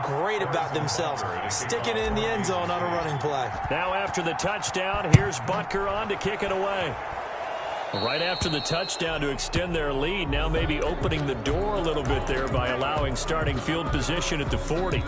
Great about themselves, sticking it in the end zone on a running play. Now after the touchdown, here's Butker on to kick it away. Right after the touchdown to extend their lead, now maybe opening the door a little bit there by allowing starting field position at the 40.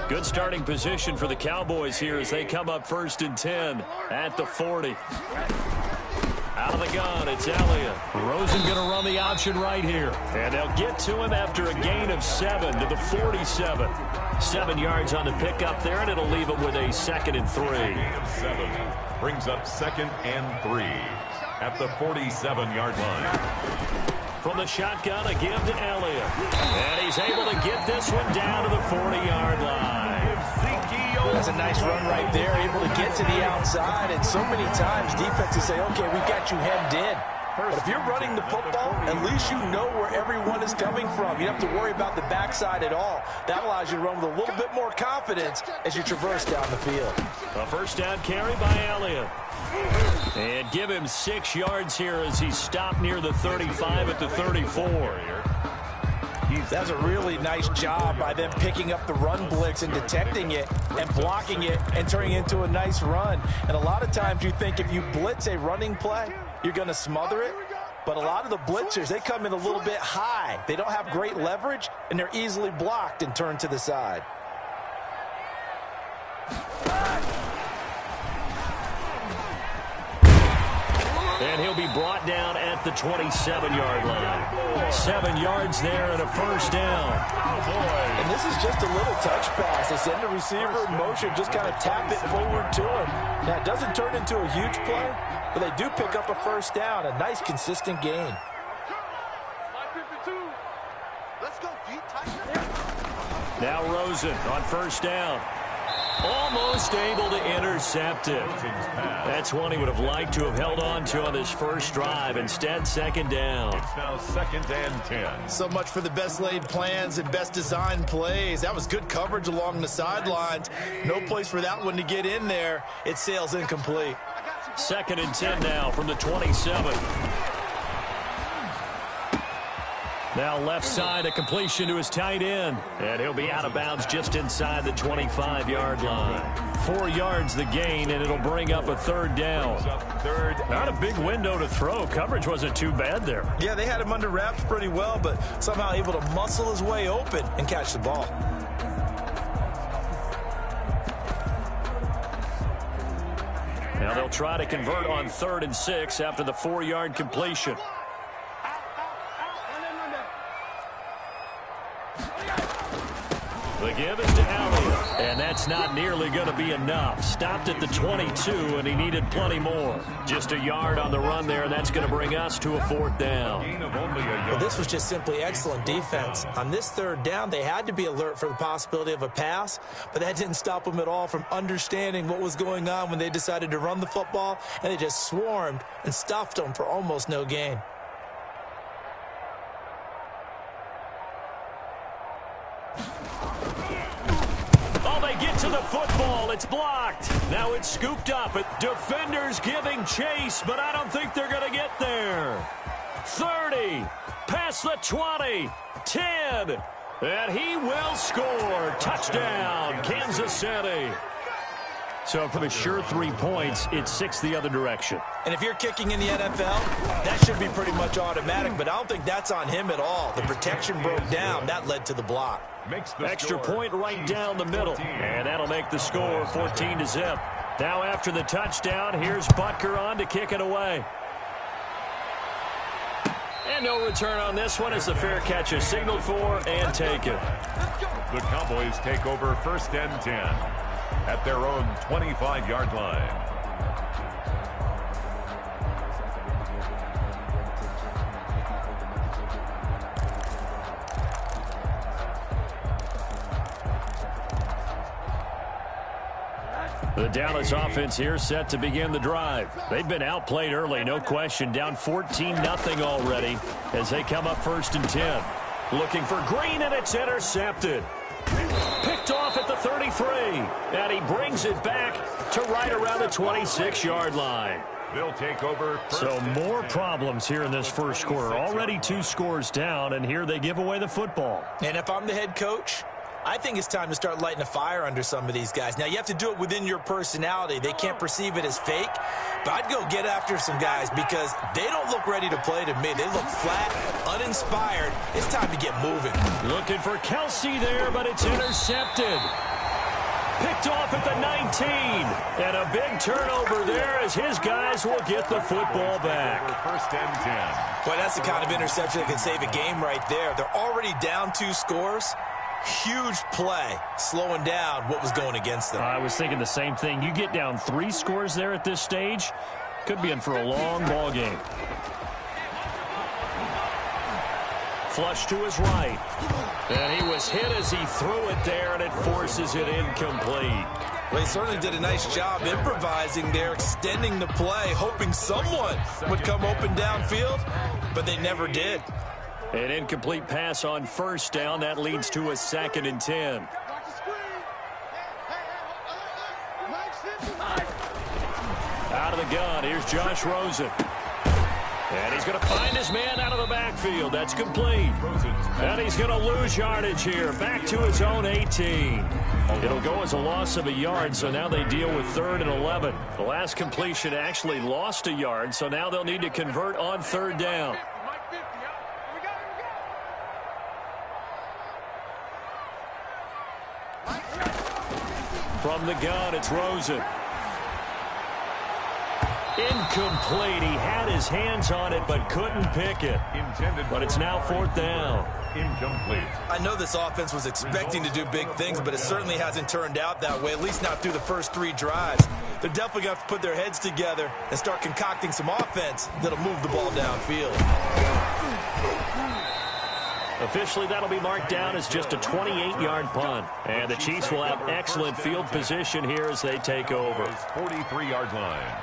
Good starting position for the Cowboys here as they come up 1st and 10 at the 40. Out of the gun, it's Elliott. Rosen going to run the option right here. And they'll get to him after a gain of 7 to the 47. 7 yards on the pickup there, and it'll leave him with a 2nd and 3. Gain of 7 brings up 2nd and 3 at the 47-yard line. From the shotgun, a give to Elliott. And he's able to get this one down to the 40-yard line. That's a nice run right there, able to get to the outside. And so many times defenses say, okay, we got you hemmed in. But if you're running the football, at least you know where everyone is coming from. You don't have to worry about the backside at all. That allows you to run with a little bit more confidence as you traverse down the field. A first down carry by Elliott. And give him 6 yards here as he's stopped near the 35 at the 34. That's a really nice job by them picking up the run blitz and detecting it and blocking it and turning it into a nice run. And a lot of times you think if you blitz a running play, you're going to smother it. But a lot of the blitzers, they come in a little bit high. They don't have great leverage, and they're easily blocked and turned to the side. And he'll be brought down at the 27-yard line. 7 yards there and a first down. And this is just a little touch pass. They send the receiver in motion, just kind of tap it forward to him. Now, it doesn't turn into a huge play, but they do pick up a first down, a nice, consistent gain. Now Rosen on first down. Almost able to intercept it. That's one he would have liked to have held on to on this first drive. Instead, 2nd down. It's now 2nd and 10. So much for the best laid plans and best designed plays. That was good coverage along the sidelines. No place for that one to get in there. It sails incomplete. 2nd and 10 now from the 27. Now left side, a completion to his tight end. And he'll be out of bounds just inside the 25-yard line. 4 yards the gain, and it'll bring up a 3rd down. Not a big window to throw. Coverage wasn't too bad there. Yeah, they had him under wraps pretty well, but somehow able to muscle his way open and catch the ball. Now they'll try to convert on 3rd and 6 after the 4-yard completion. The give is to Elliott, and that's not nearly going to be enough. Stopped at the 22, and he needed plenty more. Just a yard on the run there, and that's going to bring us to a 4th down. Well, this was just simply excellent defense. On this 3rd down, they had to be alert for the possibility of a pass, but that didn't stop them at all from understanding what was going on when they decided to run the football, and they just swarmed and stuffed them for almost no gain. To the football, it's blocked. Now it's scooped up. Defenders giving chase, but I don't think they're going to get there. 30, past the 20, 10, and he will score. Touchdown, Kansas City. So for the sure 3 points, it's 6 the other direction. And if you're kicking in the NFL, that should be pretty much automatic, but I don't think that's on him at all. The protection broke down. That led to the block. Extra point right down the middle. And that'll make the score 14-0. Now after the touchdown, here's Butker on to kick it away. And no return on this one as the fair catch is signaled for and taken. The Cowboys take over 1st and 10 at their own 25-yard line. The Dallas offense here set to begin the drive. They've been outplayed early, no question. Down 14-0 already as they come up 1st and 10. Looking for Green, and it's intercepted. Picked off at the 33, and he brings it back to right around the 26-yard line. They'll take over. So more problems here in this first quarter. Already 2 scores down, and here they give away the football. And if I'm the head coach, I think it's time to start lighting a fire under some of these guys. Now, you have to do it within your personality. They can't perceive it as fake. But I'd go get after some guys because they don't look ready to play to me. They look flat, uninspired. It's time to get moving. Looking for Kelsey there, but it's intercepted. Picked off at the 19. And a big turnover there as his guys will get the football back. First and 10. Boy, that's the kind of interception that can save a game right there. They're already down 2 scores. Huge play, slowing down what was going against them. I was thinking the same thing. You get down 3 scores there at this stage, could be in for a long ball game. Flush to his right. And he was hit as he threw it there, and it forces it incomplete. Well, he certainly did a nice job improvising there, extending the play, hoping someone would come open downfield, but they never did. An incomplete pass on first down. That leads to a 2nd and 10. Out of the gun, here's Josh Rosen. And he's going to find his man out of the backfield. That's complete. And he's going to lose yardage here. Back to his own 18. It'll go as a loss of a yard, so now they deal with 3rd and 11. The last completion actually lost a yard, so now they'll need to convert on 3rd down. From the gun, it's Rosen. Incomplete. He had his hands on it but couldn't pick it. But it's now 4th down. Incomplete. I know this offense was expecting to do big things, but it certainly hasn't turned out that way, at least not through the first 3 drives. They're definitely going to have to put their heads together and start concocting some offense that'll move the ball downfield. Officially, that'll be marked down as just a 28-yard punt. And the Chiefs will have excellent field position here as they take over. 43-yard line.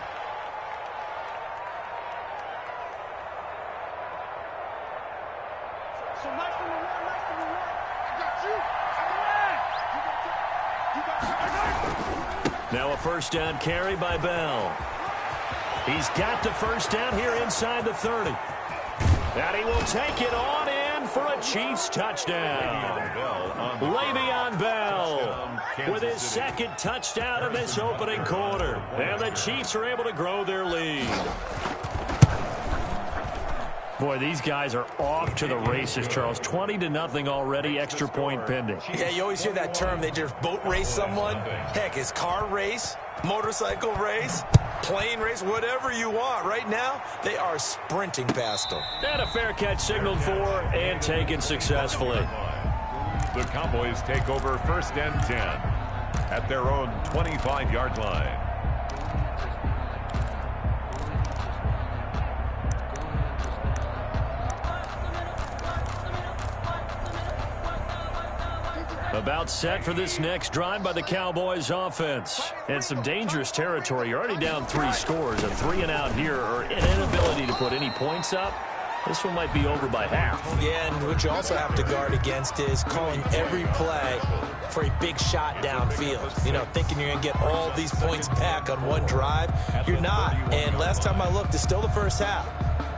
Now a first down carry by Bell. He's got the first down here inside the 30. And he will take it on in for a Chiefs touchdown. Le'Veon Bell with his 2nd touchdown in this opening quarter. And the Chiefs are able to grow their lead. Boy, these guys are off to the races, Charles. 20-0 already, extra point pending. Yeah, you always hear that term. They just boat race someone. Heck, it's car race, motorcycle race, plane race, whatever you want. Right now, they are sprinting past them. And a fair catch signaled for and taken successfully. The Cowboys take over 1st and 10 at their own 25-yard line. About set for this next drive by the Cowboys offense. And some dangerous territory. You're already down 3 scores. A 3 and out here, or an inability to put any points up. This one might be over by half. Yeah, and what you also have to guard against is calling every play for a big shot downfield. You know, thinking you're going to get all these points back on one drive. You're not. And last time I looked, it's still the first half.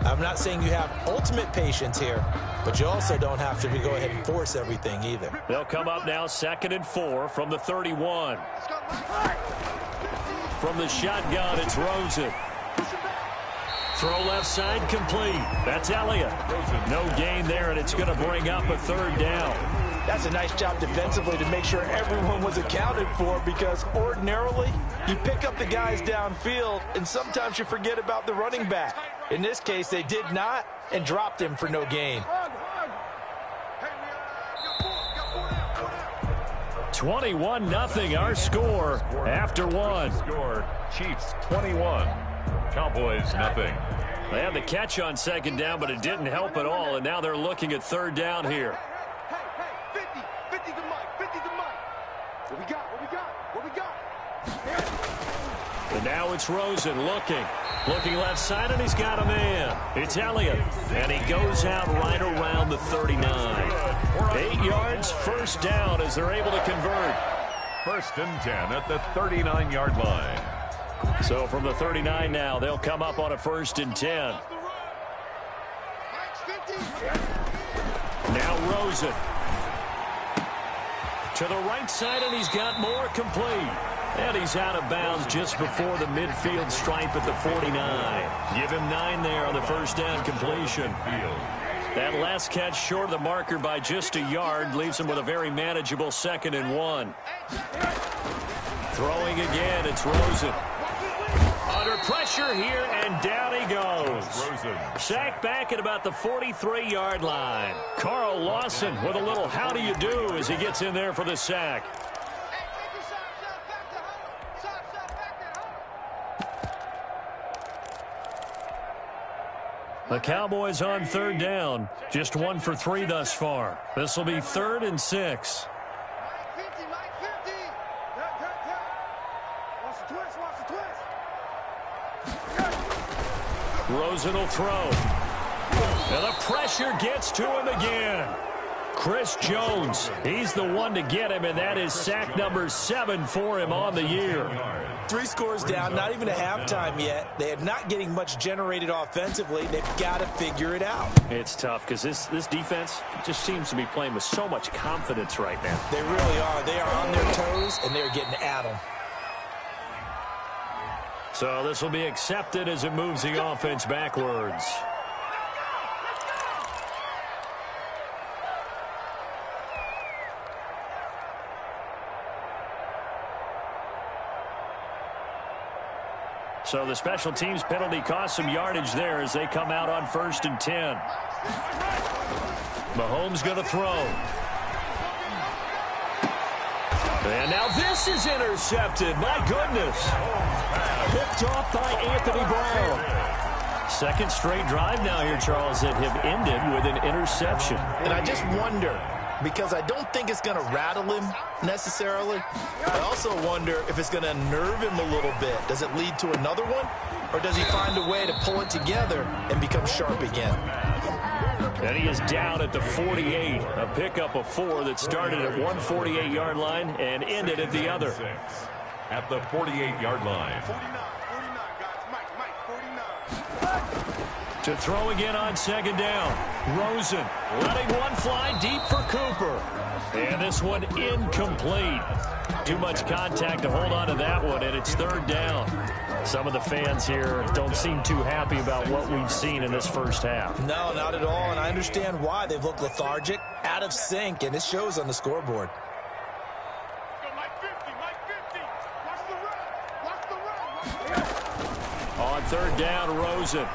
I'm not saying you have ultimate patience here, but you also don't have to go ahead and force everything either. They'll come up now 2nd and 4 from the 31. From the shotgun, it's Rosen. Throw left side complete. That's Elliott. No gain there, and it's going to bring up a 3rd down. That's a nice job defensively to make sure everyone was accounted for, because ordinarily you pick up the guys downfield and sometimes you forget about the running back. In this case, they did not and dropped him for no gain. 21-0 our score after 1. Score, Chiefs 21, Cowboys nothing. They had the catch on 2nd down, but it didn't help at all, and now they're looking at 3rd down here. And now it's Rosen looking left side, and he's got a man. It's Elliott, and he goes out right around the 39. 8 yards, first down as they're able to convert. 1st and 10 at the 39-yard line. So from the 39 now, they'll come up on a 1st and 10. Now Rosen. To the right side, and he's got more complete. And he's out of bounds just before the midfield stripe at the 49. Give him 9 there on the first down completion. That last catch short of the marker by just a yard leaves him with a very manageable 2nd and 1. Throwing again, it's Rosen. Under pressure here, and down he goes. Sacked back at about the 43-yard line. Carl Lawson with a little how do you do as he gets in there for the sack. The Cowboys on 3rd down. Just 1 for 3 thus far. This will be 3rd and 6. Rosen will throw. And the pressure gets to him again. Chris Jones, he's the one to get him, and that is sack number 7 for him on the year. 3 scores down, not even a halftime yet. They are not getting much generated offensively. They've got to figure it out. It's tough because this defense just seems to be playing with so much confidence right now. They really are. They are on their toes, and they're getting at them. So this will be accepted as it moves the offense backwards. So the special teams penalty cost some yardage there as they come out on 1st and 10. Mahomes going to throw. And now this is intercepted. My goodness. Picked off by Anthony Brown. Second straight drive now here, Charles, that have ended with an interception. And I just wonder, because I don't think it's going to rattle him necessarily. I also wonder if it's going to unnerve him a little bit. Does it lead to another one? Or does he find a way to pull it together and become sharp again? And he is down at the 48. A pickup of 4 that started at 148-yard line and ended at the other. At the 48-yard line. To throw again on 2nd down. Rosen letting one fly deep for Cooper. And this one incomplete. Too much contact to hold on to that one, and it's 3rd down. Some of the fans here don't seem too happy about what we've seen in this first half. No, not at all, and I understand why. They've looked lethargic, out of sync, and it shows on the scoreboard. On 3rd down, Rosen.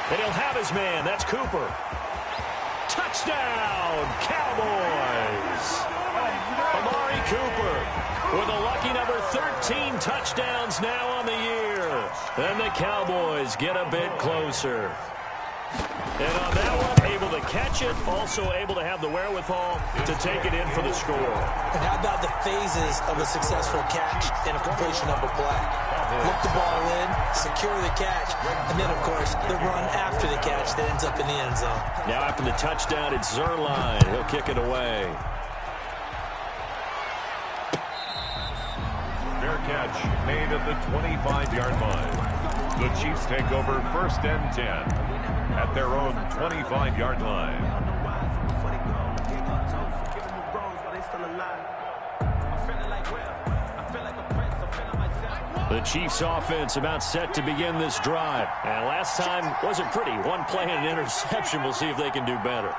And he'll have his man. That's Cooper. Touchdown, Cowboys. Amari Cooper with a lucky number 13 touchdowns now on the year. And the Cowboys get a bit closer. And on that one, able to catch it, also able to have the wherewithal to take it in for the score. And how about the phases of a successful catch and a completion of a play? Look the ball in, secure the catch, and then, of course, the run after the catch that ends up in the end zone. Now after the touchdown, it's Zerline. He'll kick it away. Fair catch made at the 25-yard line. The Chiefs take over 1st and 10 at their own 25-yard line. The Chiefs offense about set to begin this drive. And last time wasn't pretty. One play and an interception. We'll see if they can do better.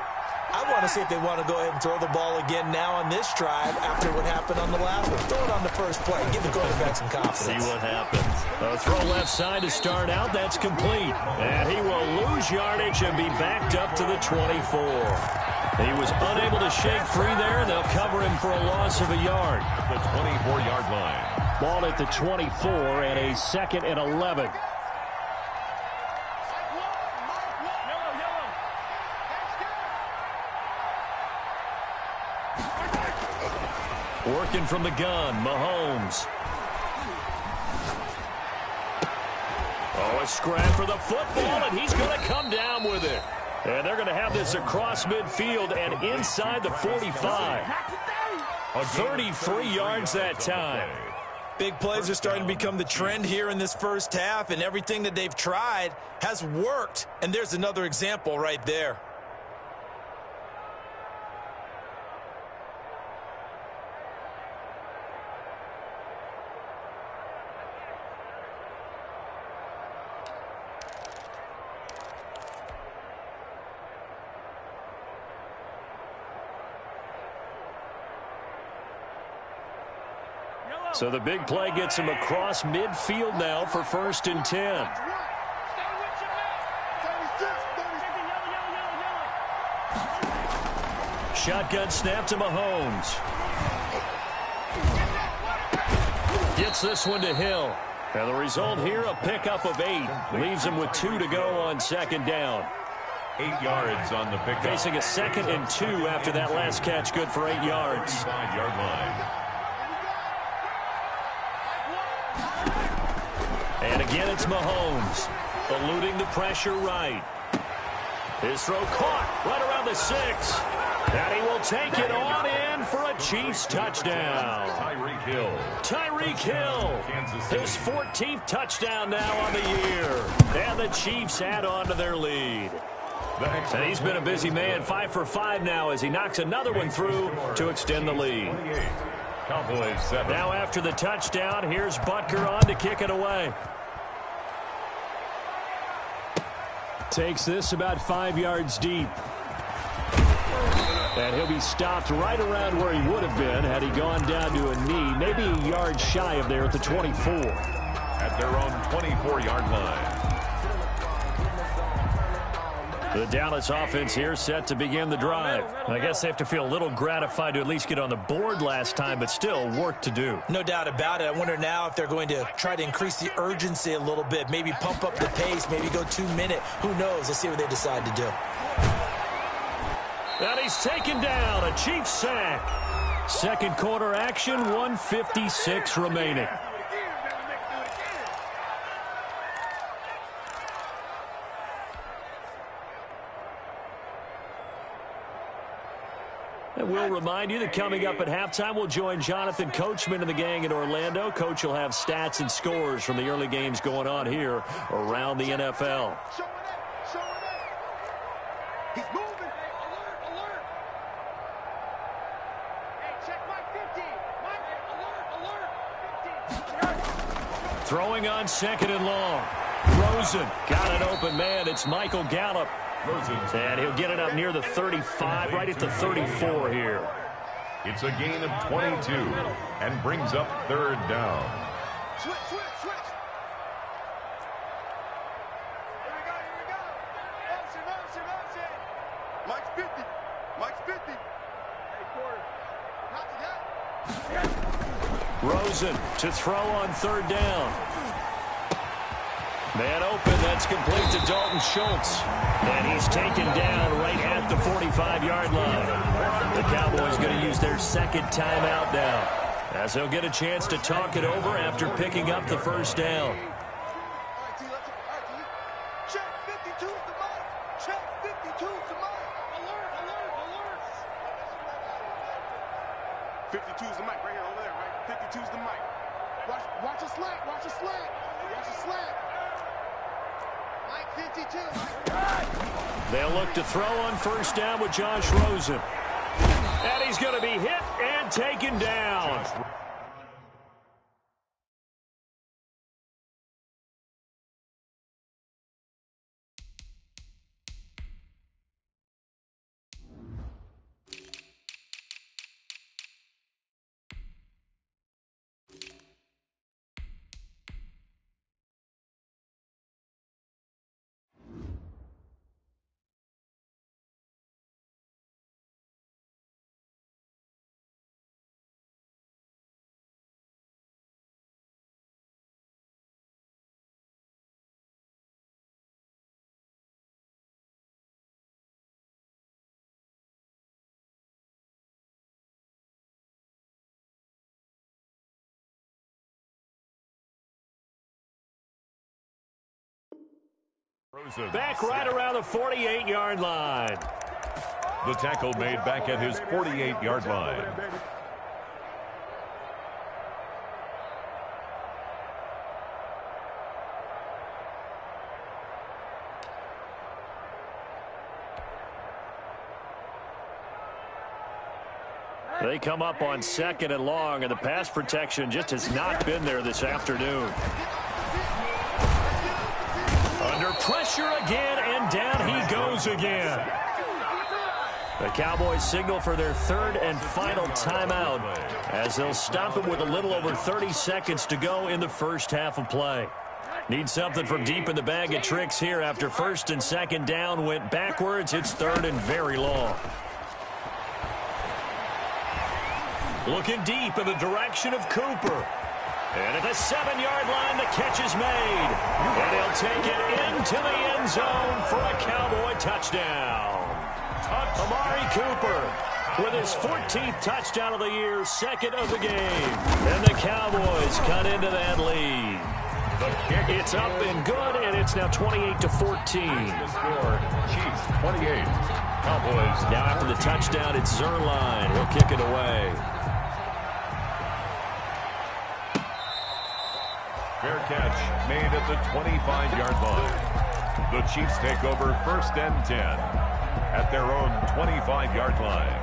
I want to see if they want to go ahead and throw the ball again now on this drive after what happened on the last one. Throw it on the first play. Give the quarterback some confidence. See what happens. A throw left side to start out. That's complete. And he will lose yardage and be backed up to the 24. He was unable to shake free there. They'll cover him for a loss of a yard. The 24-yard line. Ball at the 24 and a 2nd and 11. Working from the gun, Mahomes. A scrap for the football, and he's going to come down with it. And they're going to have this across midfield and inside the 45. 33 yards that time. Big plays are starting to become the trend here in this first half, and everything that they've tried has worked. And there's another example right there. So the big play gets him across midfield now for 1st and 10. Shotgun snap to Mahomes. Gets this one to Hill. And the result here, a pickup of 8. Leaves him with 2 to go on 2nd down. 8 yards on the pickup. Facing a 2nd and 2 after that last catch, good for 8 yards. 5-yard line. And again, it's Mahomes, eluding the pressure right. His throw caught right around the 6. And he will take it on in for a Chiefs touchdown. Tyreek Hill. Tyreek Hill, his 14th touchdown now on the year. And the Chiefs add on to their lead. And he's been a busy man, 5 for 5 now as he knocks another one through to extend the lead. Cowboys 7. Now after the touchdown, here's Butker on to kick it away. Takes this about 5 yards deep. And he'll be stopped right around where he would have been had he gone down to a knee, maybe a yard shy of there at the 24. At their own 24-yard line. The Dallas offense here set to begin the drive. I guess they have to feel a little gratified to at least get on the board last time, but still work to do. No doubt about it. I wonder now if they're going to try to increase the urgency a little bit, maybe pump up the pace, maybe go 2-minute. Who knows? Let's see what they decide to do. And he's taken down, a Chiefs sack. Second quarter action, 1:56 remaining. And we'll remind you that coming up at halftime, we'll join Jonathan Coachman and the gang in Orlando. Coach will have stats and scores from the early games going on here around the NFL. He's moving. Hey, alert, alert. Hey, check Mike 50. Mike, alert, alert. 50. Throwing on 2nd and long. Rosen got an open man. It's Michael Gallup. And he'll get it up near the 35, right at the 34 here. It's a gain of 22 and brings up 3rd down. Switch, switch, switch. Here we go, here we go. Motion, motion, motion. Mike's 50. Mike's 50. Hey, quarter. Not to that. Rosen to throw on 3rd down. Man open, that's complete to Dalton Schultz. And he's taken down right at the 45-yard line. The Cowboys going to use their 2nd timeout now, as they'll get a chance to talk it over after picking up the 1st down. Check 52 is the mic. Check 52 is the mic. Alert, alert, alert. 52 is the mic right here over there, right? 52 is the mic. Watch a slant, watch a slant. Watch a slant. Mike 52. They'll look to throw on 1st down with Josh Rosen. And he's going to be hit and taken down. Back right around the 48-yard line. The tackle made back at his 48-yard line. They come up on 2nd and long, and the pass protection just has not been there this afternoon. Under pressure again, and down he goes again. The Cowboys signal for their 3rd and final timeout as they'll stop it with a little over 30 seconds to go in the first half of play. Need something from deep in the bag of tricks here after 1st and 2nd down went backwards. It's 3rd and very long. Looking deep in the direction of Cooper. And at the 7-yard line, the catch is made. And he'll take it into the end zone for a Cowboy touchdown. Amari Cooper with his 14th touchdown of the year, 2nd of the game. And the Cowboys cut into that lead. It's up and good, and it's now 28-14. Chiefs 28. Cowboys. Now after the touchdown, it's Zerline. He'll kick it away. Fair catch made at the 25-yard line. The Chiefs take over 1st and 10 at their own 25-yard line.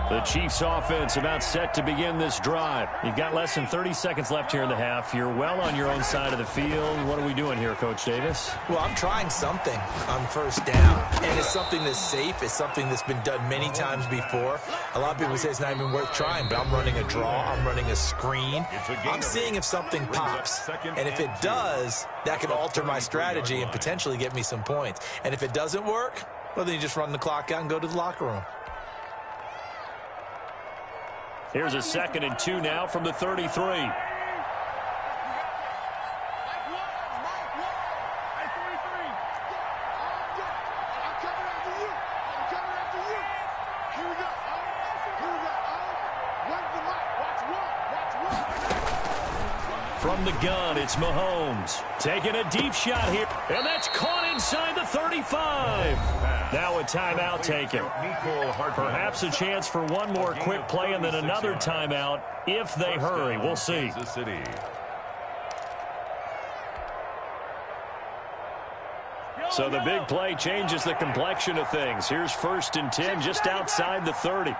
The Chiefs offense about set to begin this drive. You've got less than 30 seconds left here in the half. You're well on your own side of the field. What are we doing here, Coach Davis? Well, I'm trying something on 1st down, and it's something that's safe. It's something that's been done many times before. A lot of people say it's not even worth trying, but I'm running a draw. I'm running a screen. I'm seeing if something pops, and if it does, that could alter my strategy and potentially get me some points. And if it doesn't work, well, then you just run the clock out and go to the locker room. Here's a 2nd and 2 now from the 33. From the gun, it's Mahomes. Taking a deep shot here, and that's caught inside the 35. Now a timeout taken. Perhaps a chance for one more quick play and then another timeout if they hurry. We'll see. So the big play changes the complexion of things. Here's 1st and 10 just outside the 30.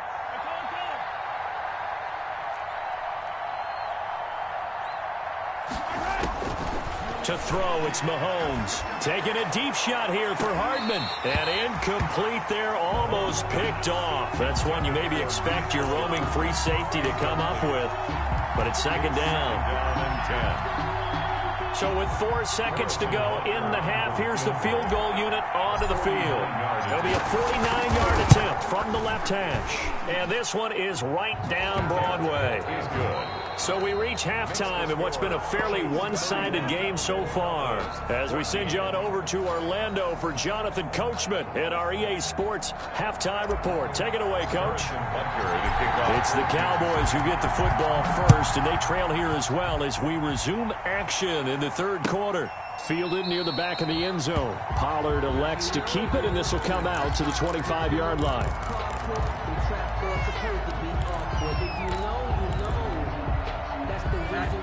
To throw, it's Mahomes. Taking a deep shot here for Hardman. And incomplete there, almost picked off. That's one you maybe expect your roaming free safety to come up with. But it's 2nd down. So with 4 seconds to go in the half, here's the field goal unit onto the field. It'll be a 49-yard attempt from the left hash. And this one is right down Broadway. He's good. So we reach halftime in what's been a fairly one-sided game so far. As we send you on over to Orlando for Jonathan Coachman at our EA Sports Halftime Report. Take it away, Coach. It's the Cowboys who get the football first, and they trail here as well as we resume action in the 3rd quarter. Fielded near the back of the end zone. Pollard elects to keep it, and this will come out to the 25-yard line.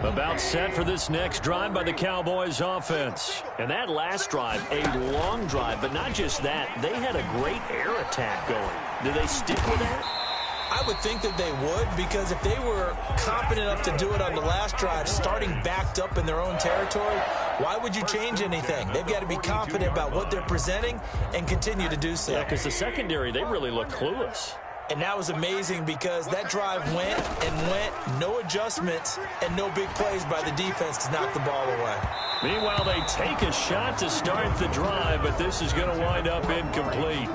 About set for this next drive by the Cowboys offense. And that last drive, a long drive, but not just that. They had a great air attack going. Do they stick with that? I would think that they would, because if they were confident enough to do it on the last drive, starting backed up in their own territory, why would you change anything? They've got to be confident about what they're presenting and continue to do so. Yeah, because the secondary, they really look clueless. And that was amazing because that drive went and went, no adjustments, and no big plays by the defense to knock the ball away. Meanwhile, they take a shot to start the drive, but this is going to wind up incomplete.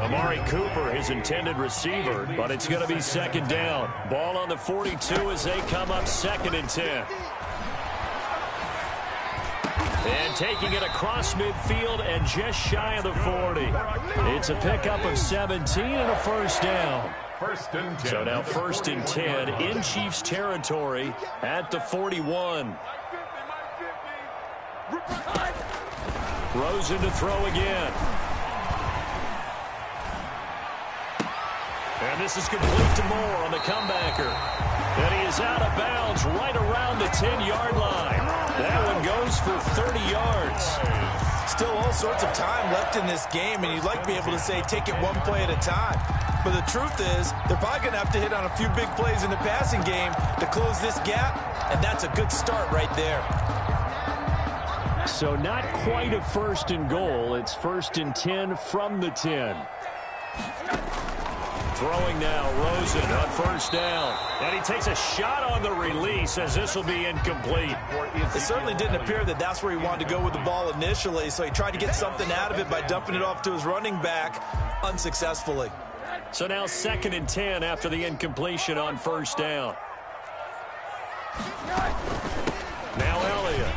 Amari Cooper, his intended receiver, but it's going to be 2nd down. Ball on the 42 as they come up 2nd and 10. And taking it across midfield and just shy of the 40. It's a pickup of 17 and a first down. First and 10. So now first and 10 in Chiefs territory at the 41. Rosen to throw again. And this is complete to Moore on the comebacker. And he is out of bounds right around the 10-yard line. That one goes for 30 yards. Still all sorts of time left in this game, and you'd like to be able to say take it one play at a time. But the truth is, they're probably going to have to hit on a few big plays in the passing game to close this gap, and that's a good start right there. So not quite a first and goal. It's first and 10 from the 10. Throwing now, Rosen on first down. And he takes a shot on the release as this will be incomplete. It certainly didn't appear that that's where he wanted to go with the ball initially, so he tried to get something out of it by dumping it off to his running back unsuccessfully. So now second and 10 after the incompletion on first down. Now Elliott.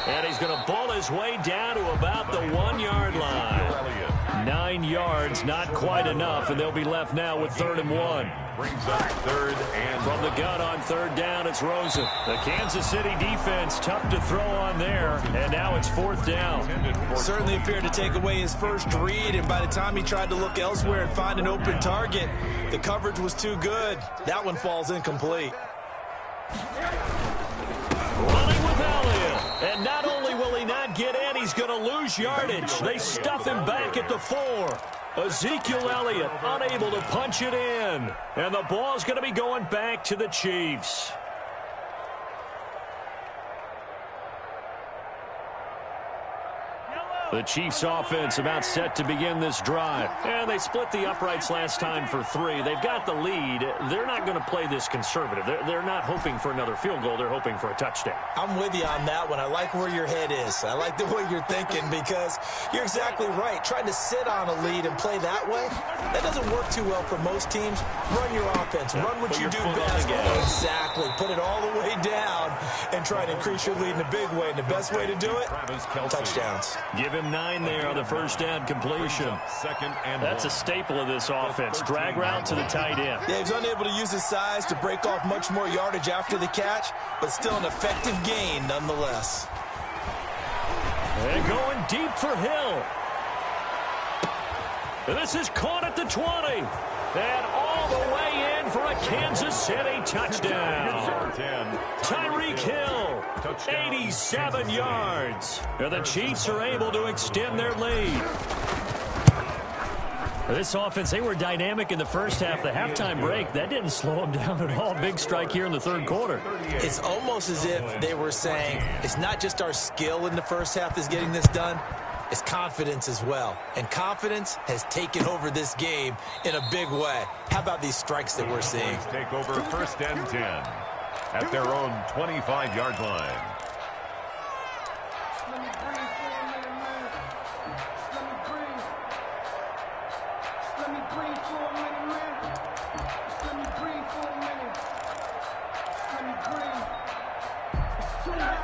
And he's going to ball his way down to about the 1-yard line. 9 yards, not quite enough, and they'll be left now with 3rd and 1. Brings up 3rd and from the gun on 3rd down, it's Rosen. The Kansas City defense tough to throw on there, and now it's 4th down. Certainly appeared to take away his first read, and by the time he tried to look elsewhere and find an open target, the coverage was too good. That one falls incomplete. Running with Elliott, and not only will he not get in, he's going to lose yardage. They stuff him back at the 4. Ezekiel Elliott unable to punch it in, and the ball's going to be going back to the Chiefs. The Chiefs offense about set to begin this drive. And they split the uprights last time for 3. They've got the lead. They're not going to play this conservative. They're not hoping for another field goal. They're hoping for a touchdown. I'm with you on that one. I like where your head is. I like the way you're thinking because you're exactly right. Trying to sit on a lead and play that way, that doesn't work too well for most teams. Run your offense. Run what you do best. Exactly. Put it all the way down and try to increase your lead in a big way. And the best way to do it, touchdowns. Give him 9 there on the first down completion. That's a staple of this offense. Drag route to the tight end. Yeah, he's unable to use his size to break off much more yardage after the catch, but still an effective gain nonetheless. And going deep for Hill. And this is caught at the 20. And all the way in for a Kansas City touchdown. Tyreek Hill, 87 yards. And the Chiefs are able to extend their lead. This offense, they were dynamic in the first half. The halftime break, that didn't slow them down at all. Big strike here in the 3rd quarter. It's almost as if they were saying, it's not just our skill in the first half that's getting this done. It's confidence as well. And confidence has taken over this game in a big way. How about these strikes that we're seeing? Take over 1st and 10 at their own 25-yard line.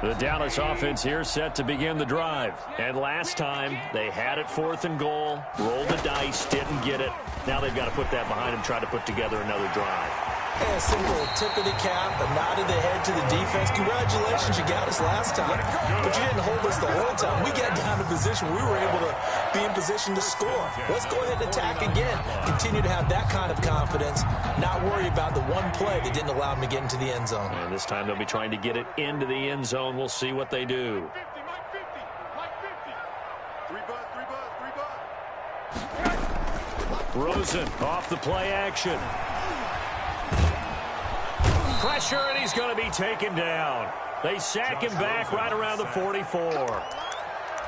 The Dallas offense here set to begin the drive. And last time, they had it 4th and goal, rolled the dice, didn't get it. Now they've got to put that behind them, try to put together another drive. Hey, a simple tip of the cap, a nod of the head to the defense. Congratulations, you got us last time, but you didn't hold us the whole time. We got down to position. We were able to be in position to score. Let's go ahead and attack again. Continue to have that kind of confidence, not worry about the one play that didn't allow them to get into the end zone. And this time they'll be trying to get it into the end zone. We'll see what they do. Rosen off the play action. Pressure, and he's going to be taken down. They sack him back right around the 44.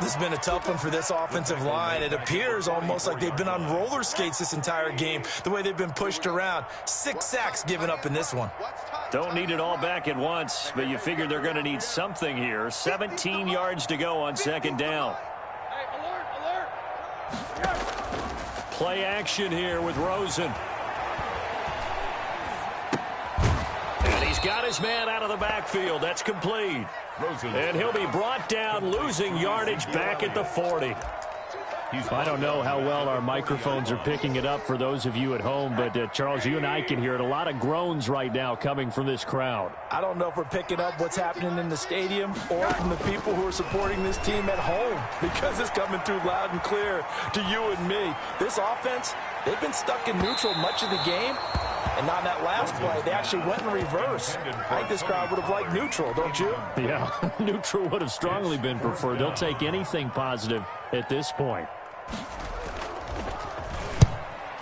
This has been a tough one for this offensive line. It appears almost like they've been on roller skates this entire game, the way they've been pushed around. 6 sacks given up in this one. Don't need it all back at once, but you figure they're going to need something here. 17 yards to go on 2nd down. Play action here with Rosen. And he's got his man out of the backfield. That's complete. And he'll be brought down, losing yardage back at the 40. I don't know how well our microphones are picking it up for those of you at home, but Charles, you and I can hear it. A lot of groans right now coming from this crowd. I don't know if we're picking up what's happening in the stadium or from the people who are supporting this team at home, because it's coming through loud and clear to you and me. This offense, they've been stuck in neutral much of the game. And on that last play, they actually went in reverse. I think this crowd would have liked neutral, don't you? Yeah, neutral would have strongly been preferred. They'll take anything positive at this point.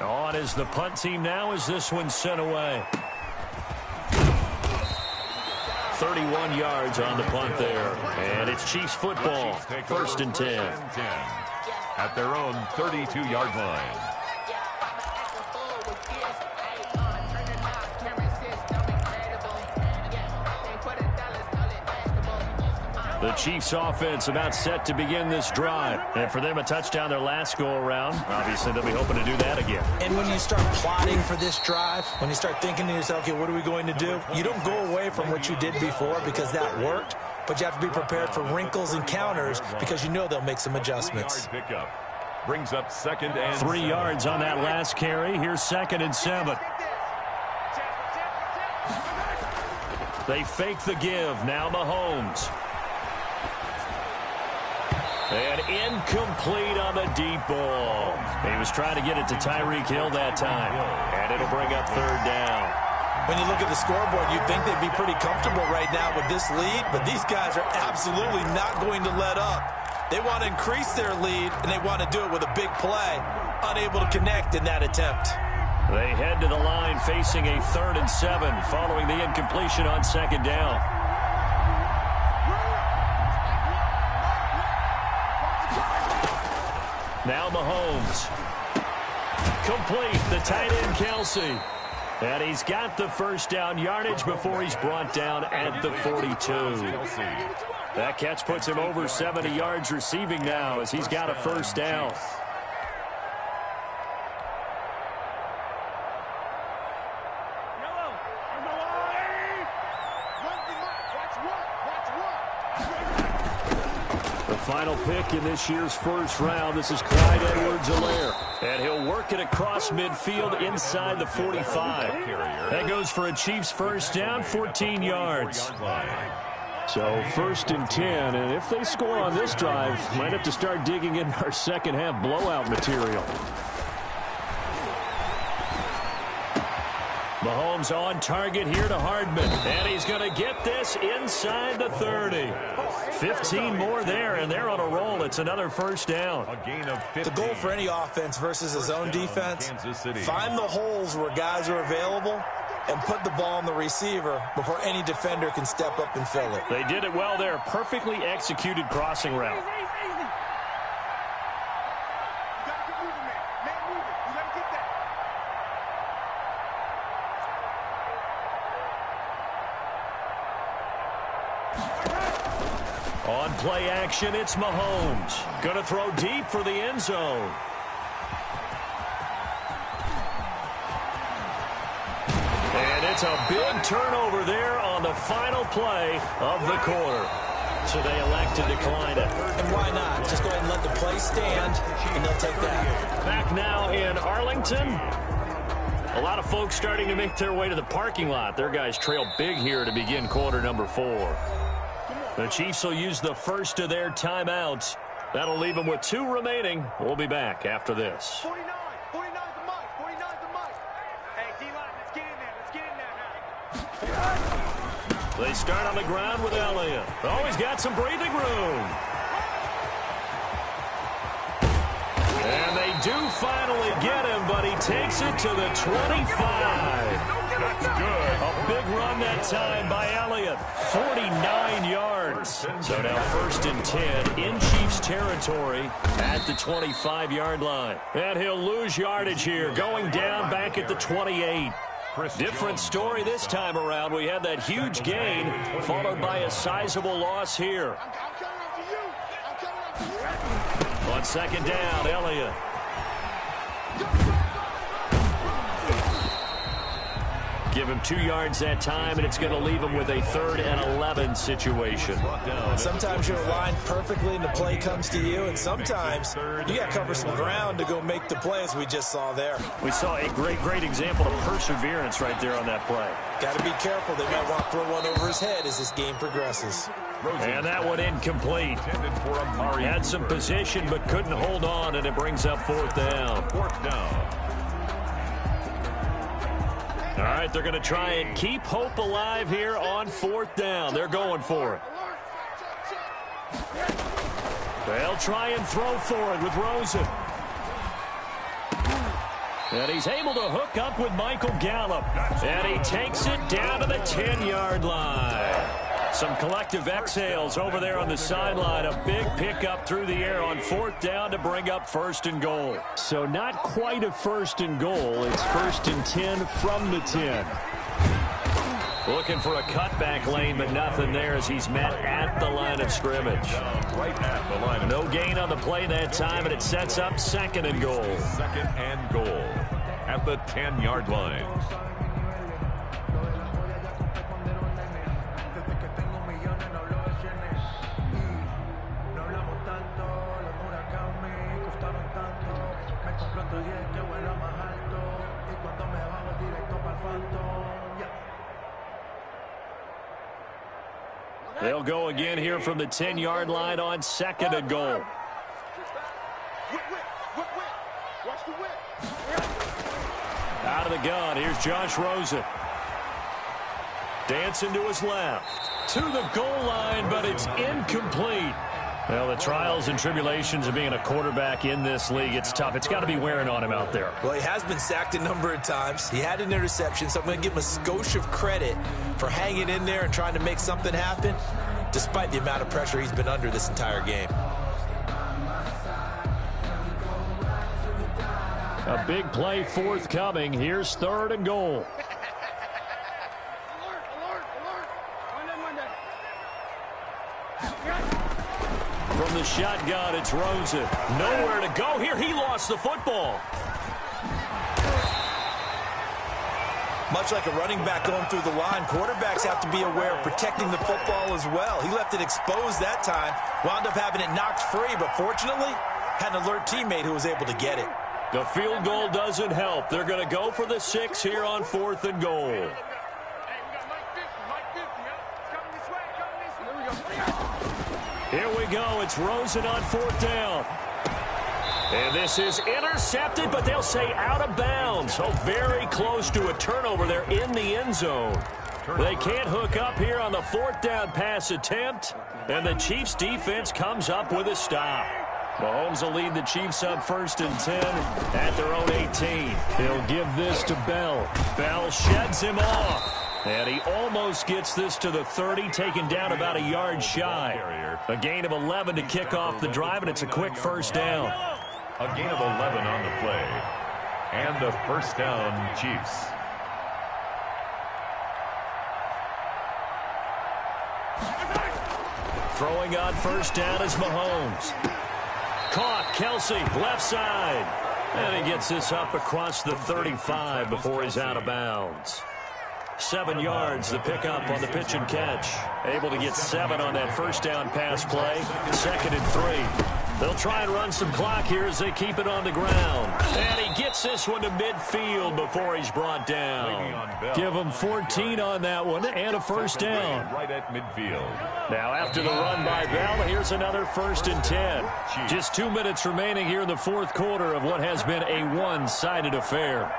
On is the punt team now as this one's sent away. 31 yards on the punt there. And it's Chiefs football, 1st and 10. At their own 32-yard line. The Chiefs offense about set to begin this drive. And for them, a touchdown their last go-around. Obviously, they'll be hoping to do that again. And when you start plotting for this drive, when you start thinking to yourself, okay, what are we going to do? You don't go away from what you did before because that worked, but you have to be prepared for wrinkles and counters because you know they'll make some adjustments. Brings up 2nd and 3 yards on that last carry. Here's 2nd and 7. They fake the give. Now Mahomes. And incomplete on the deep ball. He was trying to get it to Tyreek Hill that time. And it'll bring up 3rd down. When you look at the scoreboard, you'd think they'd be pretty comfortable right now with this lead, but these guys are absolutely not going to let up. They want to increase their lead, and they want to do it with a big play. Unable to connect in that attempt. They head to the line facing a 3rd and 7 following the incompletion on 2nd down. Now Mahomes. Complete, the tight end Kelsey. And he's got the 1st down yardage before he's brought down at the 42. That catch puts him over 70 yards receiving now as he's got a 1st down. Final pick in this year's 1st round. This is Clyde Edwards-Helaire. And he'll work it across midfield inside the 45. That goes for a Chiefs 1st down, 14 yards. So 1st and 10. And if they score on this drive, might have to start digging in our second half blowout material. Mahomes on target here to Hardman. And he's going to get this inside the 30. 15 more there, and they're on a roll. It's another 1st down. A gain of 50. The goal for any offense versus his own defense, find the holes where guys are available and put the ball on the receiver before any defender can step up and fill it. They did it well there. Perfectly executed crossing route. On play action, it's Mahomes. Going to throw deep for the end zone. And it's a big turnover there on the final play of the quarter. So they elect to decline it. And why not? Just go ahead and let the play stand, and they'll take that. Back now in Arlington. A lot of folks starting to make their way to the parking lot. Their guys trail big here to begin quarter number 4. The Chiefs will use the 1st of their timeouts. That'll leave them with 2 remaining. We'll be back after this. 49's the mic. 49's the mic. Hey, D-line, let's get in there. Let's get in there now. They start on the ground with Elliott. Oh, he's got some breathing room. And they do finally get him, but he takes it to the 25. That's good. A big run that time by Elliott. 49 yards. So now 1st and 10 in Chiefs territory at the 25-yard line. And he'll lose yardage here, going down back at the 28. Different story this time around. We had that huge gain followed by a sizable loss here. On 2nd down, Elliott. Give him 2 yards that time, and it's going to leave him with a 3rd and 11 situation. Sometimes you're aligned perfectly and the play comes to you, and sometimes you got to cover some ground to go make the play, as we just saw there. We saw a great example of perseverance right there on that play. Got to be careful. They might want to throw one over his head as this game progresses. And that one incomplete. Had some position but couldn't hold on, and it brings up 4th down. All right, they're going to try and keep hope alive here on 4th down. They're going for it. They'll try and throw for it with Rosen. And he's able to hook up with Michael Gallup. And he takes it down to the 10-yard line. Some collective exhales over there on the sideline. A big pickup through the air on 4th down to bring up 1st and goal. So not quite a 1st and goal. It's 1st and 10 from the 10. Looking for a cutback lane, but nothing there as he's met at the line of scrimmage. Right at the line. No gain on the play that time, and it sets up 2nd and goal. 2nd and goal at the 10-yard line. They'll go again here from the 10-yard line on 2nd and goal. Out of the gun, here's Josh Rosen. Dancing to his left. To the goal line, but it's incomplete. Well, the trials and tribulations of being a quarterback in this league, it's tough. It's got to be wearing on him out there. Well, he has been sacked a number of times. He had an interception, so I'm going to give him a skosh of credit for hanging in there and trying to make something happen, despite the amount of pressure he's been under this entire game. A big play forthcoming. Here's 3rd and goal. From the shotgun, it's Rosen. Nowhere to go here. He lost the football. Much like a running back going through the line, quarterbacks have to be aware of protecting the football as well. He left it exposed that time, wound up having it knocked free, but fortunately, had an alert teammate who was able to get it. The field goal doesn't help. They're going to go for the 6 here on 4th and goal. Here we go. It's Rosen on 4th down. And this is intercepted, but they'll say out of bounds. So very close to a turnover there in the end zone. They can't hook up here on the 4th down pass attempt, and the Chiefs defense comes up with a stop. Mahomes will lead the Chiefs up 1st and 10 at their own 18. He'll give this to Bell. Bell sheds him off. And he almost gets this to the 30, taken down about a yard shy. A gain of 11 to kick off the drive, and it's a quick 1st down. A gain of 11 on the play. And the 1st down, Chiefs. Throwing on 1st down is Mahomes. Caught, Kelsey, left side. And he gets this up across the 35 before he's out of bounds. 7 yards, the pickup on the pitch and catch. Able to get 7 on that 1st down pass play. 2nd and 3. They'll try and run some clock here as they keep it on the ground. And he gets this one to midfield before he's brought down. Give him 14 on that one and a 1st down. Right at midfield. Now after the run by Bell, here's another 1st and 10. Just 2 minutes remaining here in the 4th quarter of what has been a one-sided affair.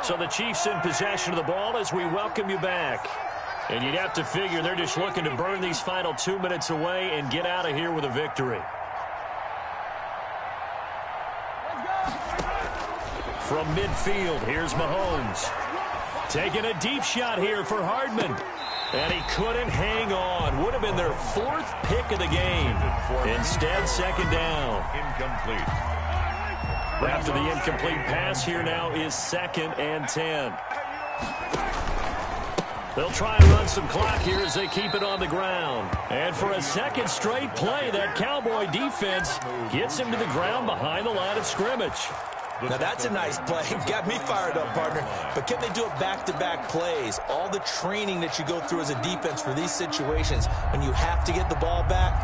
So the Chiefs in possession of the ball as we welcome you back. And you'd have to figure they're just looking to burn these final 2 minutes away and get out of here with a victory. From midfield, here's Mahomes. Taking a deep shot here for Hardman. And he couldn't hang on. Would have been their 4th pick of the game. Instead, 2nd down. Incomplete. After the incomplete pass, here now is 2nd and 10. They'll try and run some clock here as they keep it on the ground. And for a second straight play, that Cowboy defense gets him to the ground behind the line of scrimmage. Now, that's a nice play. Got me fired up, partner. But can they do it back-to-back plays? All the training that you go through as a defense for these situations, when you have to get the ball back,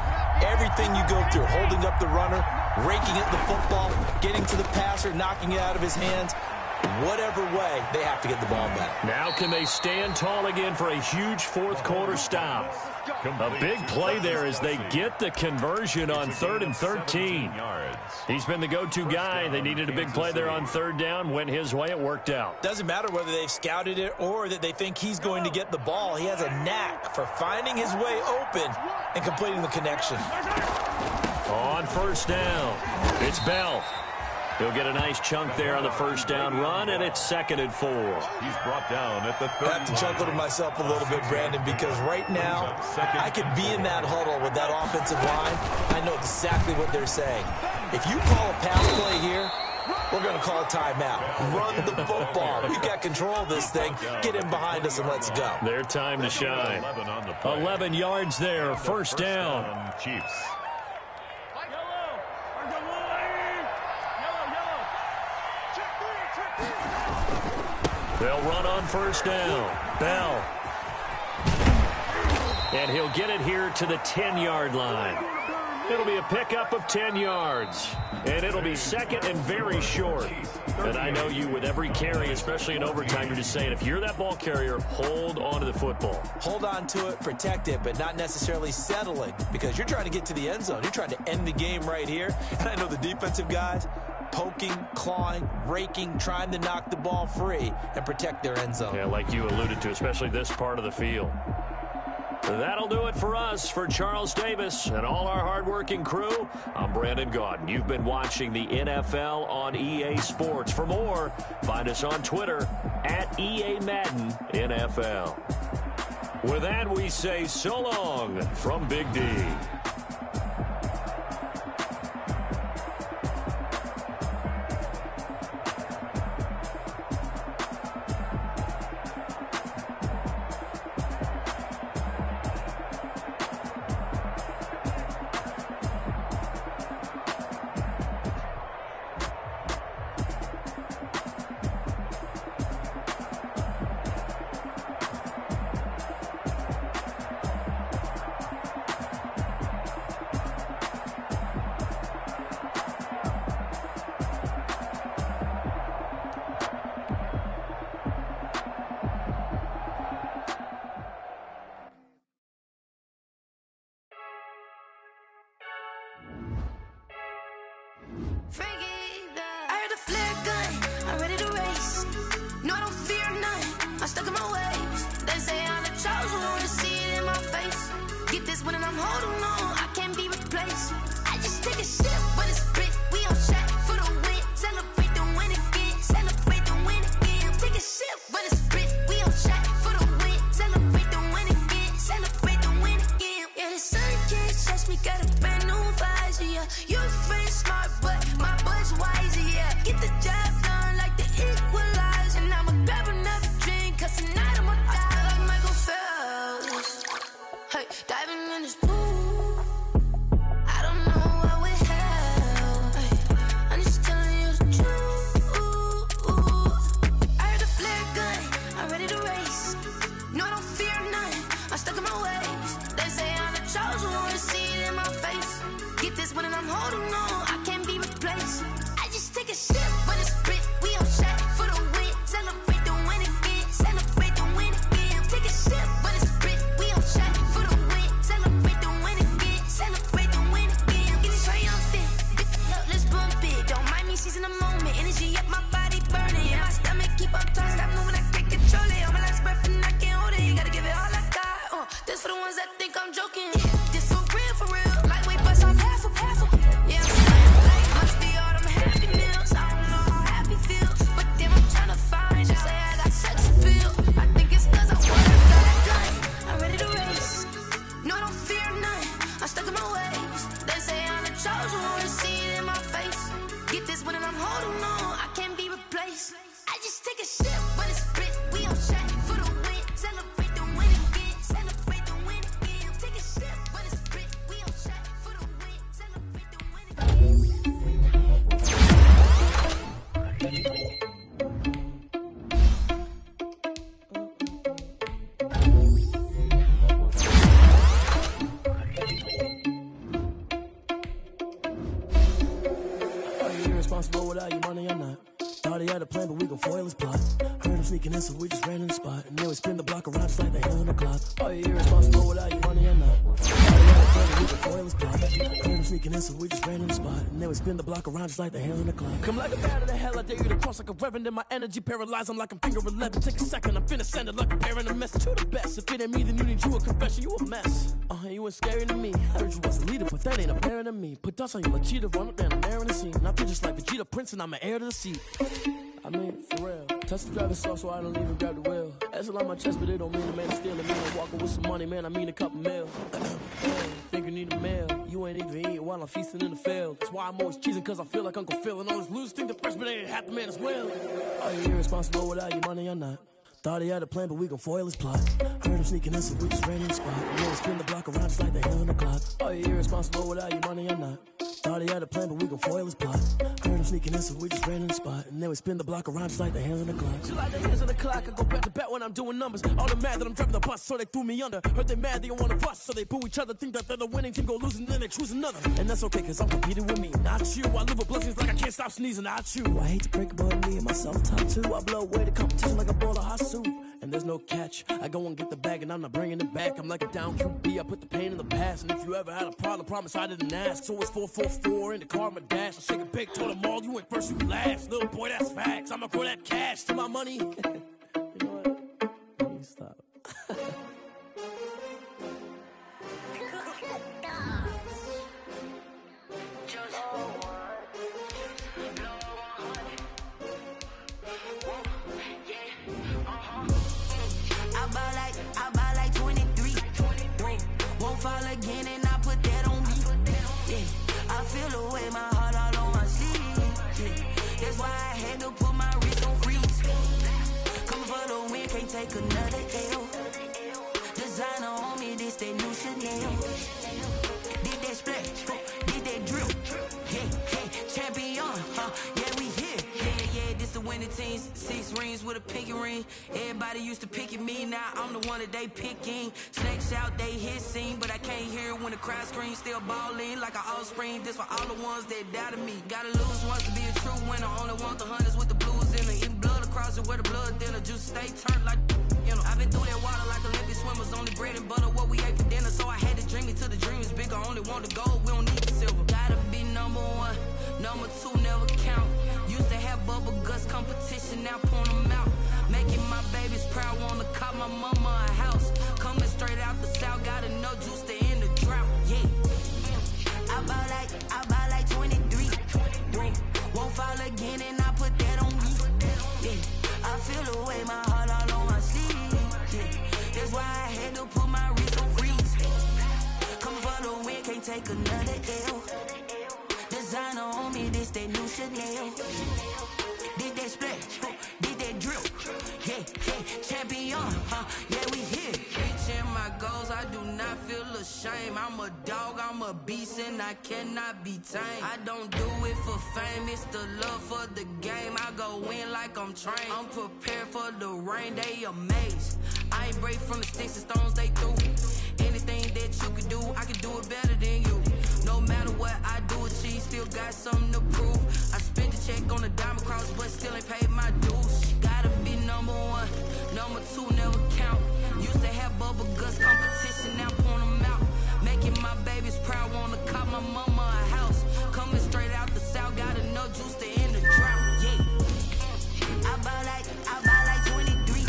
everything you go through, holding up the runner, raking at the football, getting to the passer, knocking it out of his hands, whatever way, they have to get the ball back. Now can they stand tall again for a huge fourth-quarter stop? A big play there as they get the conversion on 3rd and 13. He's been the go-to guy. They needed a big play there on 3rd down. Went his way. It worked out. Doesn't matter whether they've scouted it or that they think he's going to get the ball. He has a knack for finding his way open and completing the connection. On 1st down, it's Bell. He'll get a nice chunk there on the 1st down run, and it's 2nd and 4. He's brought down at the 30. I have to chuckle to myself a little bit, Brandon, because right now I could be in that huddle with that offensive line. I know exactly what they're saying. If you call a pass play here, we're going to call a timeout. Run the football. We've got control of this thing. Get in behind us and let's go. Their time to shine. 11 yards there, 1st down. Chiefs. They'll run on 1st down. Bell. And he'll get it here to the 10-yard line. It'll be a pickup of 10 yards. And it'll be 2nd and very short. And I know you, with every carry, especially in overtime, you're just saying, if you're that ball carrier, hold on to the football. Hold on to it, protect it, but not necessarily settling, because you're trying to get to the end zone. You're trying to end the game right here. And I know the defensive guys, poking, clawing, raking, trying to knock the ball free and protect their end zone. Yeah, like you alluded to, especially this part of the field. That'll do it for us. For Charles Davis and all our hardworking crew, I'm Brandon Gaudin. You've been watching the NFL on EA Sports. For more, find us on Twitter at EA Madden NFL. With that, we say so long from Big D. I heard a flare gun, I'm ready to race. No, I don't fear none, I'm stuck in my ways. They say I'm the chosen one, to see it in my face. Get this one and I'm holding on, I can't be replaced. I just take a sip, but it's split, we on track for the win. Celebrate the win again, celebrate the win again. Take a sip, but it's split, we on track for the win. Celebrate the win again, celebrate the win again. Yeah, the sun can't touch me, got a brand new visor, yeah. You're very smart, but my butt's wiser, yeah. Get the job done like the equalizer. Now I'ma grab another drink, cause tonight I'ma die like Michael Phelps. Hey, diving in this pool, I don't know what we have. Hey, I'm just telling you the truth. I heard a flare gun, I'm ready to race. No, I don't fear none, I'm stuck in my ways. They say I'm the chosen one, to see it in my face. Get this one and I'm holding on, I can't be replaced. I just take a sip, but it's split, we on track for the win. Celebrate the win again, celebrate the win again. Take a sip, but it's split, we on track for the win. Celebrate the win again, celebrate the win again. Get it triumphant, let's bump it. Don't mind me seizing the moment, energy up my body burning. Yeah, my stomach keep up turning, stop moving, I can't control it. On my last breath and I can't hold it, you gotta give it all I got. This for the ones that think I'm joking. This for real, for real. Lightweight bust off half of. Yeah, like must be all them happy meals. I don't know how happy feels, but then I'm trying to find you. Say I got sex appeal. I think it's cause I work, got a gun, I'm ready to race. No, I don't fear none, I'm stuck in my ways. They say I'm the chosen one, to see it in my face. Get this one and I'm holding on, I can't be replaced. I just take a sip, but it's split, we on track for the win. Celebrate the irresponsible without your money or not. Thought he had a plan, but we gon' foil his plot. Heard him sneaking in, so we just ran in the spot. And then we spin the block around just like the hell in the clock. Are you irresponsible without your money or not? Thought he had a plan, but we gon' foil his plot. Heard him sneaking in, so we just ran in the spot. And then we spin the block around just like the hell in the clock. Come like a bat of the hell, I dare you to cross like a reverend. In my energy paralyzed, I'm like I'm finger 11. Take a second, I'm finna send it like a parent a message to the best. If it ain't me, then you need you a confession, you a mess. You ain't scary to me. I heard you was a leader, but that ain't apparent to me. Put dust on you like cheetah, run up down the air in the scene. I feel just like Vegeta Prince and I'm an heir to the seat. I mean, for real. Touch the driver's soft so I don't even grab the wheel. That's on my chest, but it don't mean the man is stealing. Me I'm walking with some money, man, I mean a couple mil. Think you need a meal. You ain't even eating while I'm feasting in the field. That's why I'm always cheesing, cause I feel like Uncle Phil. And all this losers think the freshman ain't half the man as well. Are you irresponsible without your money or not? Thought he had a plan, but we gon' foil his plot. Heard him sneaking in, so we just ran in the spot. And then we spin the block around just like the hell in the clock. Are you irresponsible without your money or not? Thought he had a plan, but we gon' foil his plot. Heard him sneaking in, so we just ran in the spot. And then we spin the block around just like the hell in the clock. Just like the hands on the clock, I go back to back when I'm doing numbers. All the mad that I'm driving the bus, so they threw me under. Heard they mad, they don't wanna bust, so they boo each other. Think that they're the winning team, go losing, then they choose another. And that's okay, cause I'm competing with me, not you. I live with blessings like I can't stop sneezing, not you. I hate to break it, but me and myself top two. I blow away the competition like a bowl of hot soup. And there's no catch. I go and get the bag and I'm not bringing it back. I'm like a down QB, I put the pain in the past. And if you ever had a problem, promise I didn't ask. So it's 444 in the car, my dash. I shake a big, told them all, you ain't first, you last. Little boy, that's facts. I'ma grow that cash to my money. You know what? Let me stop. I buy like 23. Won't fall again and I put that on me. Yeah, I feel the way my heart all on my sleeve. Yeah, that's why I had to put my wrist on freeze. Coming for the win, can't take another L. Designer on me, this that new Chanel. Did that splash, did that drill. Yeah, champion, yeah, we here. Yeah, this the winning team. 6 rings with a pinky ring. Everybody used to pick at me, now I'm the one that they picking. Snakes out, they hit scene, but I can't hear when the crowd screams. Still ballin' like an offspring. This for all the ones that doubted me. Gotta lose once to be a true winner. Only want the hunters with the blues in it. Eating blood across it where the blood thinner. Juice stay turned like, you know. I've been through that water like Olympic swimmers. Only bread and butter, what we ate for dinner. So I had to dream it till the dream is bigger. Only want the gold, we don't need the silver. Gotta be number 1, number 2 never count. Used to have bubble guts competition, now point them out. Making my babies proud, wanna call my mama a house. Coming straight out the south, got enough juice to end the drought. Yeah, I buy like 23. Won't fall again and I put that on me. Yeah, I feel the way my heart all on my sleeve. Yeah, that's why I had to put my wrist on freeze. Coming for the win, can't take another L. Designer on me, this that new Chanel. Did that splash, did that drill. Yeah, champion, yeah, we here. Reaching my goals, I do not feel ashamed. I'm a dog, I'm a beast, and I cannot be tamed. I don't do it for fame, it's the love for the game. I go in like I'm trained. I'm prepared for the rain, they amazed. I ain't break from the sticks and stones they threw. Anything that you can do, I can do it better than you. No matter what I do, achieve, still got something to prove. I spent a check on the diamond cross, but still ain't paid my dues. Gotta be number 1, number 2 never count. Used to have bubble guts competition, now point them out. Making my babies proud, wanna call my mama a house. Coming straight out the south, got enough juice to end the drought. Yeah, I buy like 23.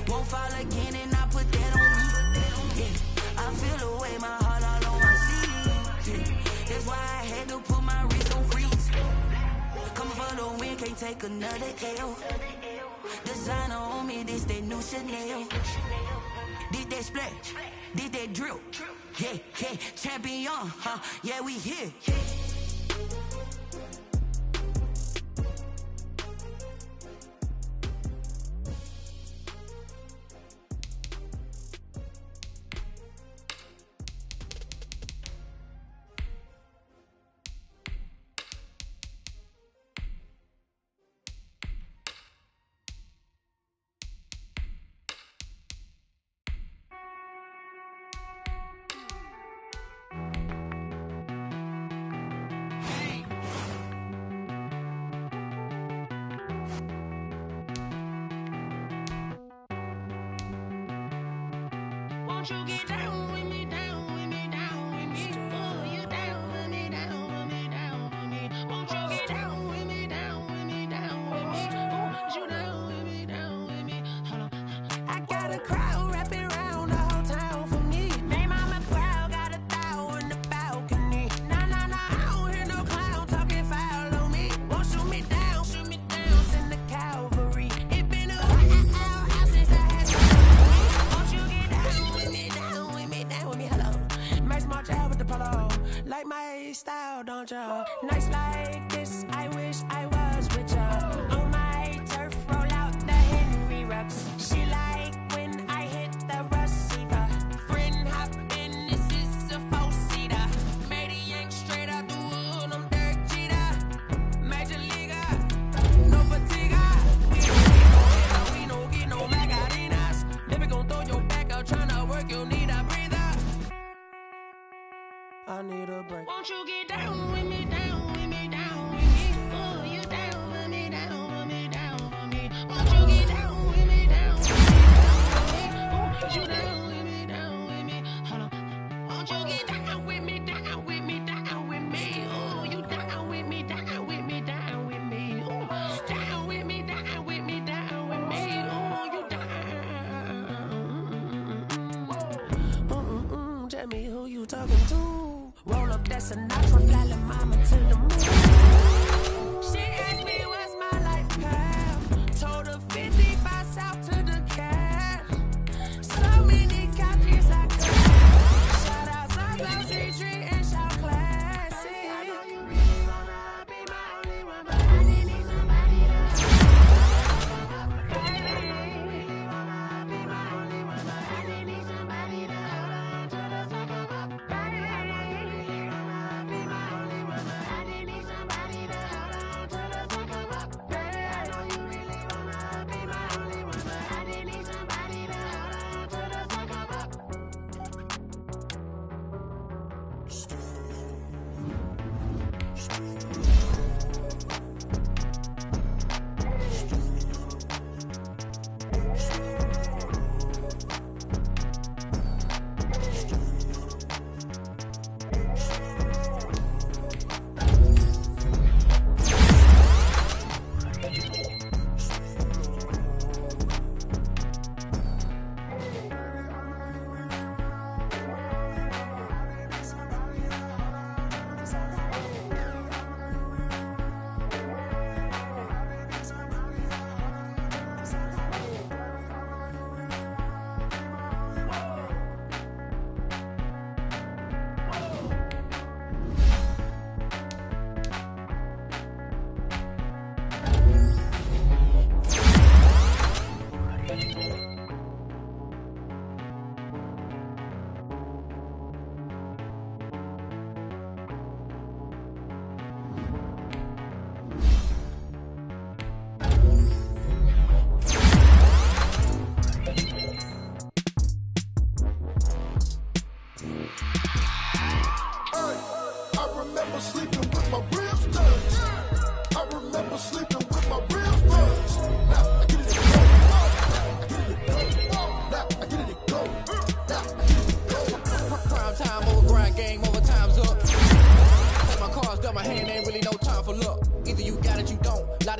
Won't fall again and I put that on me. Yeah, I feel the way my heart all on my sleeve. Yeah, that's why I had to put my wrist on freeze. Coming for the win, can't take another L. Designer on me, this that new Chanel. Did that splash, did that drill. Yeah, champion, yeah, we here. Won't you get down with me, down with me, down with me? Oh, you down with me, down with me, down with me. Won't you get down with me, down with me, down with me? Oh, you down with me, down with me? Hold on. I got a crowd wrapping around the whole town for me. Name on my proud, got a thou in the balcony. Nah, nah, nah, I don't hear no clown talking foul on me. Won't shoot me down, send the cavalry. It been a while since I had some. Won't you get down with me, down with me, down with me? Hello. Max March out with the polo. Like my style, don't ya? Nights like this, I wish I was with ya. On my turf, roll out the Henry Rux. She like when I hit the receiver. Friend hop in, this is a four-seater. Made a yank straight out the wood, I'm Derek Jeter. Major leaguer, no fatigue. We don't get no Magarinas. Never gon' throw your back out, tryna work, you'll need a breather. I need a break. Won't you get down with me, down with me, down with me? Oh, you down with me, down with me, down with me? Won't you get down with me, down with me, down with me? Oh, you down with me, down with me? Hold on. Won't you get down with me, down with me, down with me? Oh, you down with me, down with me, down with me? Oh, down with me, down with me, down with me? Oh, you down. Tell me who you talking to. Roll up, that's a notch, one fly la mama to the moon. She asked me what's my life path. Told her 55 south to the cat. So many copies I could. Shout out South Street and shout classy. I know you really wanna be my only one, but I didn't need somebody to. I really wanna be my only one, but I didn't need somebody to hold on to the second up.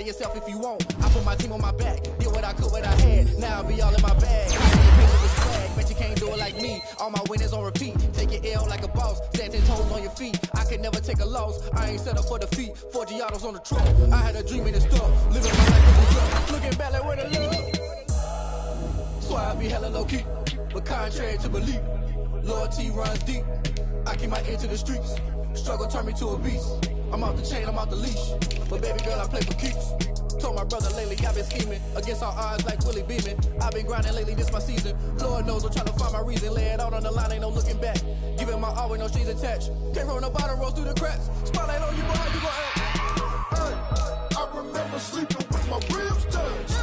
Yourself if you won't. I put my team on my back, did what I could, what I had. Now I'll be all in my bag. I need a picture with swag, bet you can't do it like me. All my winners on repeat. Take your L like a boss, stand 10 toes on your feet. I can never take a loss. I ain't set up for defeat. 4 Giottos on the truck. I had a dream in the stuff, living my life as a drug. Looking back like where the love. So I be hella low key, but contrary to belief, loyalty runs deep. I keep my ear to the streets. Struggle turned me to a beast. I'm off the chain, I'm off the leash. But baby girl, I play for keeps. Told my brother lately, I've been scheming against all odds like Willie Beeman. I've been grinding lately, this my season. Lord knows I'm trying to find my reason. Lay it out on the line, ain't no looking back. Giving my all with no strings attached. Came from the bottom, rose through the cracks. Spotlight on you, boy, how you gon' act? I remember sleeping with my ribs touched.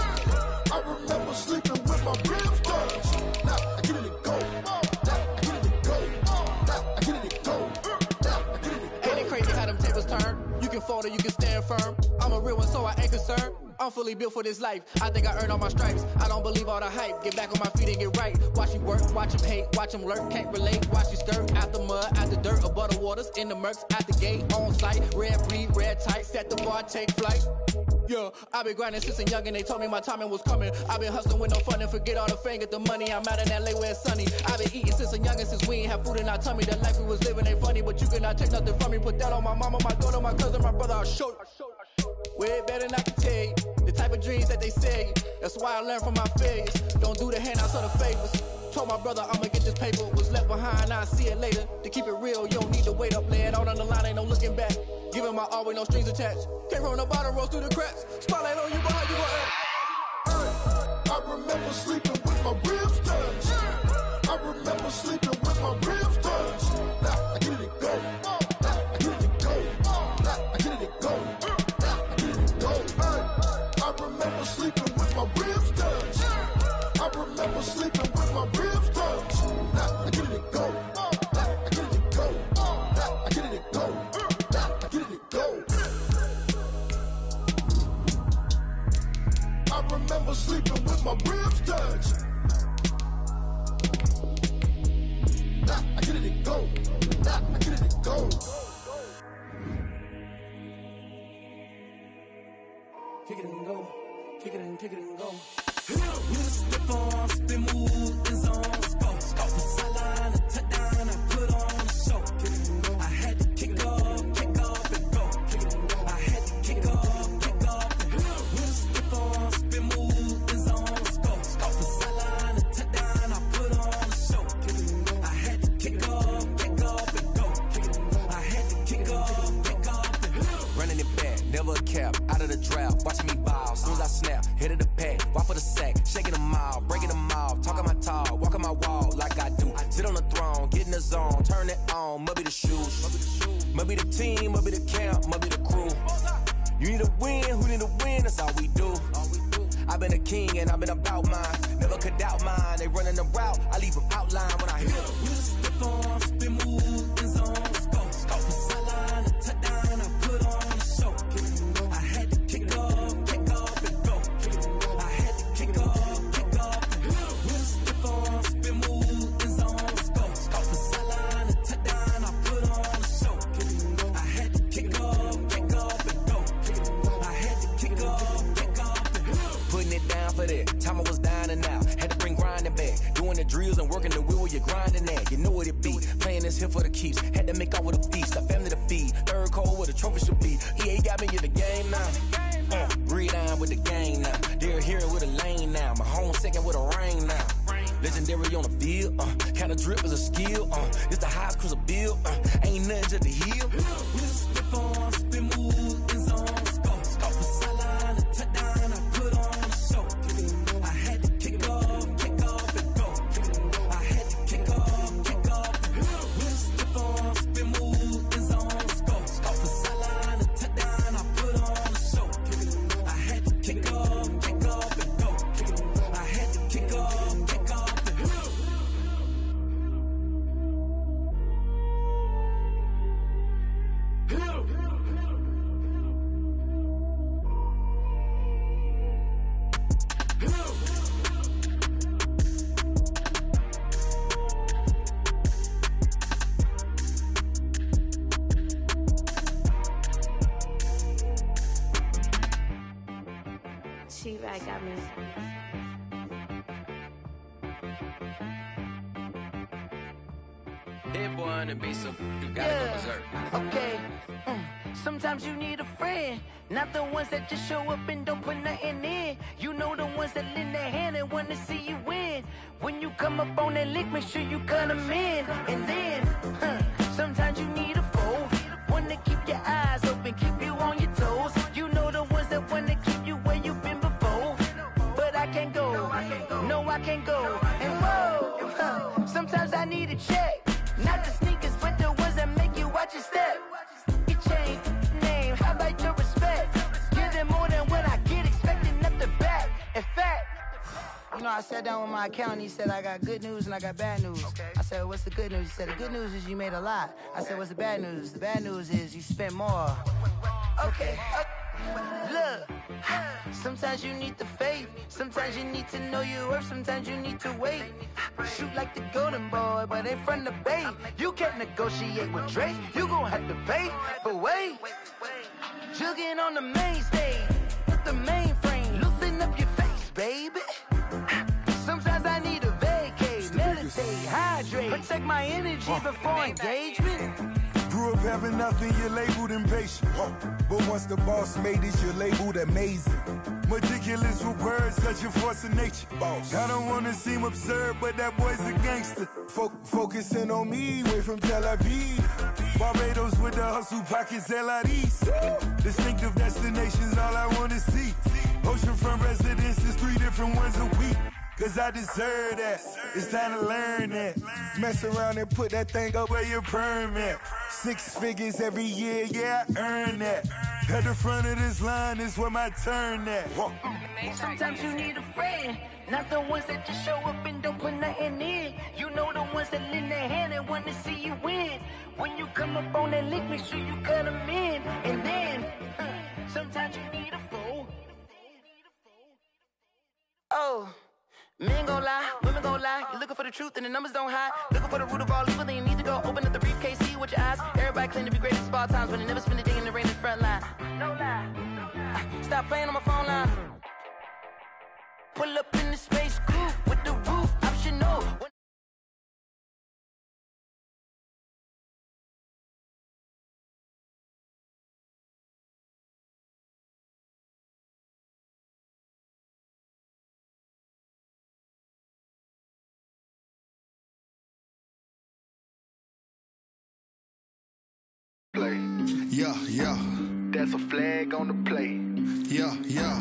I remember sleeping with my ribs touched. Now I get it and go. Now I get it and go. Now I get it and go. Now I get it and go. Ain't it crazy how them tables turn? You can fold or you can stand firm. I'm a real one, so I ain't concerned. I'm fully built for this life. I think I earned all my stripes. I don't believe all the hype. Get back on my feet and get right. Watch you work, watch him hate, watch him lurk. Can't relate, watch you skirt. Out the mud, out the dirt, above the waters, in the murks, out the gate, on site. Red breed, red tight, set the bar, take flight. Yeah, I been grinding since a young and they told me my timing was coming. I been hustling with no fun and forget all the fame, get the money. I'm out in LA where it's sunny. I been eating since a young and since we ain't have food in our tummy. The life we was living ain't funny, but you cannot take nothing from me. Put that on my mama, my daughter, my cousin, my brother, I'll show you. Way better than I can tell you. The type of dreams that they sell you. That's why I learned from my failures. Don't do the handouts or the favors. Told my brother I'ma get this paper. Was left behind, I'll see it later. To keep it real, you don't need to wait up. Lay it out on the line, ain't no looking back. Giving my all with no strings attached. Came from the bottom, rose through the cracks. Spotlight on you, but how you gon' act? I remember sleeping with my ribs touched. I remember sleeping with my ribs touched. Now I get it go. Now I get it go. Now I get it go. I remember sleeping with my ribs touched. I remember sleeping with my ribs touched. Now I get it go. Now I get it go. Now I get it go. Now I get it go. I remember sleeping with my ribs touched. Now I get it go. Now I get it go. Kick it and go, kick it and go. With a stiff arm, spin move, and zone, scope. The sideline, a touchdown, I put on a show. I had to kick off and go. I had to kick off and go. With a stiff arm, spin move, and zone, scope. The sideline, a touchdown, I put on a show. I had to kick off and go. I had to kick off and go. Running it back, never a cap, out of the drought, watching me ball. Soon as I snap, head of the pack, walk for the sack, shaking them out, breaking them off, talking my talk, walking my wall like I do. Sit on the throne, get in the zone, turn it on, must be the shoes, must be the team, must be the camp, must be the crew. You need a win, who need a win, that's all we do. I've been a king and I've been about mine, never could doubt mine. They running the route, I leave them outline when I hit them. With a stiff arm, spin move, and zone, scope. The sideline, a touchdown, I put on a show. I had to kick off and go. I had to kick off and go. With a stiff arm, spin move, and zone, scope. The sideline, a touchdown, I put on a show. I had to kick off and go. I had to kick off and go. Putting it down for that, time I was down and out, had to bring grinding back, doing the drills and working the wheel where you're grinding at, you know what it be, playing this here for the keeps, had to make out with a feast, a family to feed, third cold where the trophy should be, EA got me in the game now, breathe down with the game now, they're here with a lane now, my home second with a rain now, legendary on the field, kinda drip is a skill, it's the highest cruiser bill, ain't nothing to the hill. With a stiff arm, spin move, and zone, scope. The sideline, a touchdown, I put on a show. I had to kick off and go. I had to kick off and go. With a stiff arm, spin move, and zone, scope. The sideline, a touchdown, I put on a show. I had to kick off and go. I had to kick off and go. She-Rag got me. That boy on the beat, so you gotta go berserk. Okay. Sometimes you need a friend, not the ones that just show up and don't put nothing in. You know the ones that lend their hand and want to see you win. When you come up on that lick, make sure you cut them in. And then, sometimes you need a foe, one to keep your eyes open, keep you on your toes. You know the ones that want to keep you where you've been before. But I can't go, no I can't go. And whoa, sometimes I need a check. Not the sneakers, but the ones that make you watch your step. You change name, how about your respect? Give them more than what I get, expecting nothing back. In fact, you know, I sat down with my accountant, he said I got good news and I got bad news. I said, what's the good news? He said, the good news is you made a lot. I said, what's the bad news? The bad news is you spent more. Okay. Look, sometimes you need the faith. Sometimes you need to know your worth. Sometimes you need to wait. Shoot like the golden boy, but ain't from the bay. You can't negotiate with Drake. You gon' have to pay. But wait, jugging on the main stage. With the mainframe. Loosen up your face, baby. Sometimes I need a vacate. Meditate, hydrate. Protect my energy before engagement. Grew up having nothing, you're labeled impatient. But once the boss made it, you're labeled amazing. Meticulous with words, such a force of nature. I don't wanna seem absurd, but that boy's a gangster. Focusing on me, way from Tel Aviv. Barbados with the hustle pockets, LIDs. Distinctive destinations, all I wanna see. Oceanfront residences, 3 different ones a week. Cause I deserve that, it's time to learn that. Mess around and put that thing up where your permit. 6 figures every year, yeah, I earn that. At the front of this line is where my turn at. Sometimes you need a friend, not the ones that just show up and don't put nothing in. You know the ones that lend their hand and want to see you win. When you come up on that lick, make sure you cut them in. And then, sometimes you need a fool. Oh. Men gon' lie, women gon' lie. You're looking for the truth and the numbers don't hide. Looking for the root of all evil, then you need to go open up the briefcase, see with your eyes. Everybody claim to be great at small times, but they never spend a day in the rain in the front line. No lie. Stop playing on my phone line. Pull up in the space coupe with the roof optional. Yeah, yeah. That's a flag on the play. Yeah, yeah.